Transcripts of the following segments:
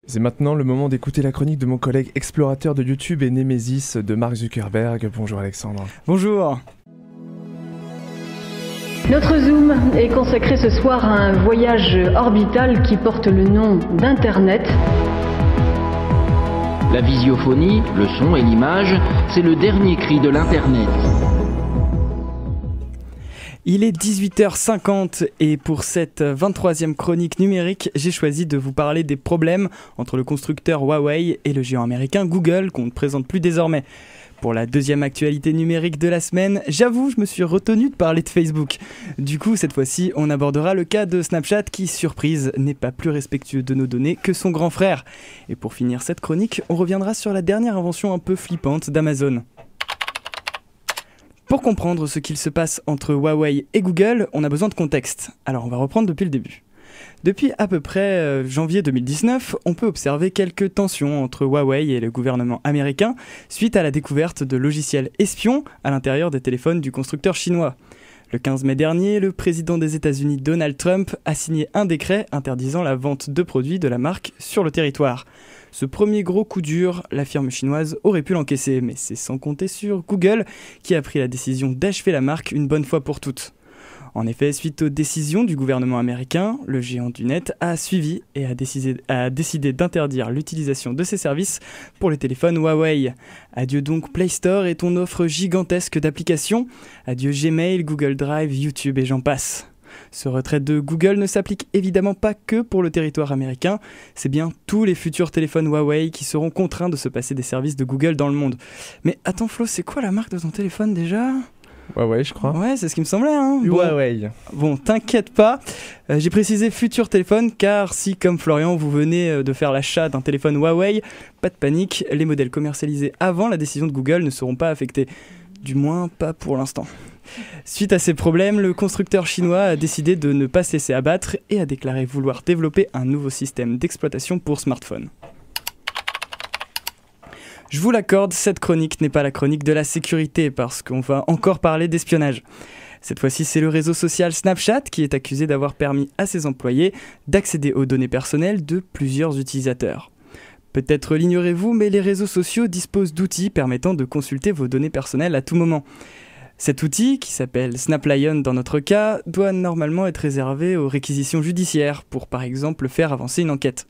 C'est maintenant le moment d'écouter la chronique de mon collègue explorateur de YouTube et Némésis de Mark Zuckerberg. Bonjour Alexandre. Bonjour. Notre Zoom est consacré ce soir à un voyage orbital qui porte le nom d'Internet. La visiophonie, le son et l'image, c'est le dernier cri de l'Internet. Il est 18h50 et pour cette 23e chronique numérique, j'ai choisi de vous parler des problèmes entre le constructeur Huawei et le géant américain Google qu'on ne présente plus désormais. Pour la deuxième actualité numérique de la semaine, j'avoue, je me suis retenu de parler de Facebook. Du coup, cette fois-ci, on abordera le cas de Snapchat qui, surprise, n'est pas plus respectueux de nos données que son grand frère. Et pour finir cette chronique, on reviendra sur la dernière invention un peu flippante d'Amazon. Pour comprendre ce qu'il se passe entre Huawei et Google, on a besoin de contexte. Alors on va reprendre depuis le début. Depuis à peu près janvier 2019, on peut observer quelques tensions entre Huawei et le gouvernement américain suite à la découverte de logiciels espions à l'intérieur des téléphones du constructeur chinois. Le 15 mai dernier, le président des États-Unis Donald Trump a signé un décret interdisant la vente de produits de la marque sur le territoire. Ce premier gros coup dur, la firme chinoise aurait pu l'encaisser, mais c'est sans compter sur Google qui a pris la décision d'achever la marque une bonne fois pour toutes. En effet, suite aux décisions du gouvernement américain, le géant du net a suivi et a décidé d'interdire l'utilisation de ses services pour les téléphones Huawei. Adieu donc Play Store et ton offre gigantesque d'applications. Adieu Gmail, Google Drive, YouTube et j'en passe. Ce retrait de Google ne s'applique évidemment pas que pour le territoire américain, c'est bien tous les futurs téléphones Huawei qui seront contraints de se passer des services de Google dans le monde. Mais attends Flo, c'est quoi la marque de ton téléphone déjà ? Huawei, je crois. Ouais, c'est ce qui me semblait. Hein. Huawei. Bon, t'inquiète pas, j'ai précisé futur téléphone car si, comme Florian, vous venez de faire l'achat d'un téléphone Huawei, pas de panique, les modèles commercialisés avant la décision de Google ne seront pas affectés. Du moins, pas pour l'instant. Suite à ces problèmes, le constructeur chinois a décidé de ne pas se laisser abattre et a déclaré vouloir développer un nouveau système d'exploitation pour smartphones. Je vous l'accorde, cette chronique n'est pas la chronique de la sécurité parce qu'on va encore parler d'espionnage. Cette fois-ci, c'est le réseau social Snapchat qui est accusé d'avoir permis à ses employés d'accéder aux données personnelles de plusieurs utilisateurs. Peut-être l'ignorez-vous, mais les réseaux sociaux disposent d'outils permettant de consulter vos données personnelles à tout moment. Cet outil, qui s'appelle SnapLion dans notre cas, doit normalement être réservé aux réquisitions judiciaires pour par exemple faire avancer une enquête.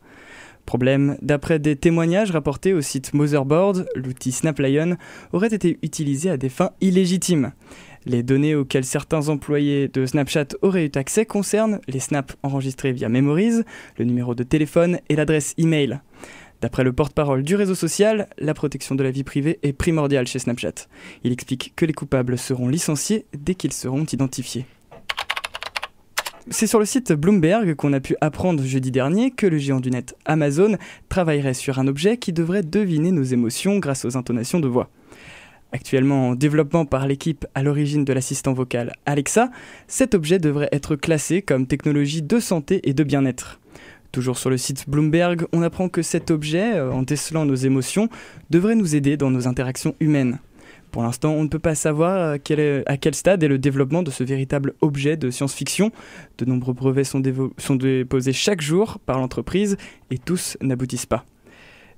Problème, d'après des témoignages rapportés au site Motherboard, l'outil SnapLion aurait été utilisé à des fins illégitimes. Les données auxquelles certains employés de Snapchat auraient eu accès concernent les snaps enregistrés via Memories, le numéro de téléphone et l'adresse email. D'après le porte-parole du réseau social, la protection de la vie privée est primordiale chez Snapchat. Il explique que les coupables seront licenciés dès qu'ils seront identifiés. C'est sur le site Bloomberg qu'on a pu apprendre jeudi dernier que le géant du net Amazon travaillerait sur un objet qui devrait deviner nos émotions grâce aux intonations de voix. Actuellement en développement par l'équipe à l'origine de l'assistant vocal Alexa, cet objet devrait être classé comme technologie de santé et de bien-être. Toujours sur le site Bloomberg, on apprend que cet objet, en décelant nos émotions, devrait nous aider dans nos interactions humaines. Pour l'instant, on ne peut pas savoir à quel stade est le développement de ce véritable objet de science-fiction. De nombreux brevets sont déposés chaque jour par l'entreprise et tous n'aboutissent pas.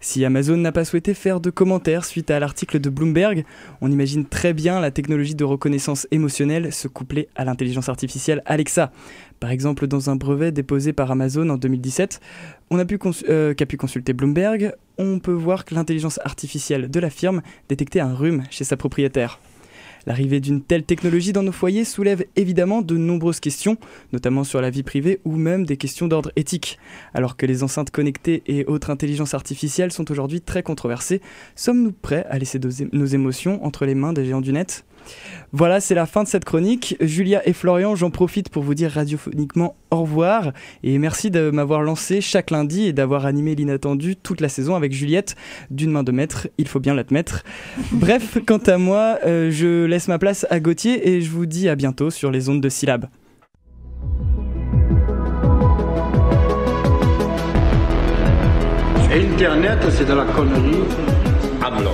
Si Amazon n'a pas souhaité faire de commentaires suite à l'article de Bloomberg, on imagine très bien la technologie de reconnaissance émotionnelle se coupler à l'intelligence artificielle Alexa. Par exemple, dans un brevet déposé par Amazon en 2017, qu'a pu consulter Bloomberg, on peut voir que l'intelligence artificielle de la firme détectait un rhume chez sa propriétaire. L'arrivée d'une telle technologie dans nos foyers soulève évidemment de nombreuses questions, notamment sur la vie privée ou même des questions d'ordre éthique. Alors que les enceintes connectées et autres intelligences artificielles sont aujourd'hui très controversées, sommes-nous prêts à laisser nos émotions entre les mains des géants du net ? Voilà, c'est la fin de cette chronique. Julia et Florian, j'en profite pour vous dire radiophoniquement au revoir et merci de m'avoir lancé chaque lundi et d'avoir animé l'inattendu toute la saison avec Juliette d'une main de maître, il faut bien l'admettre. Bref, quant à moi, je laisse ma place à Gauthier et je vous dis à bientôt sur les ondes de Syllab. Internet, c'est de la connerie à blanc.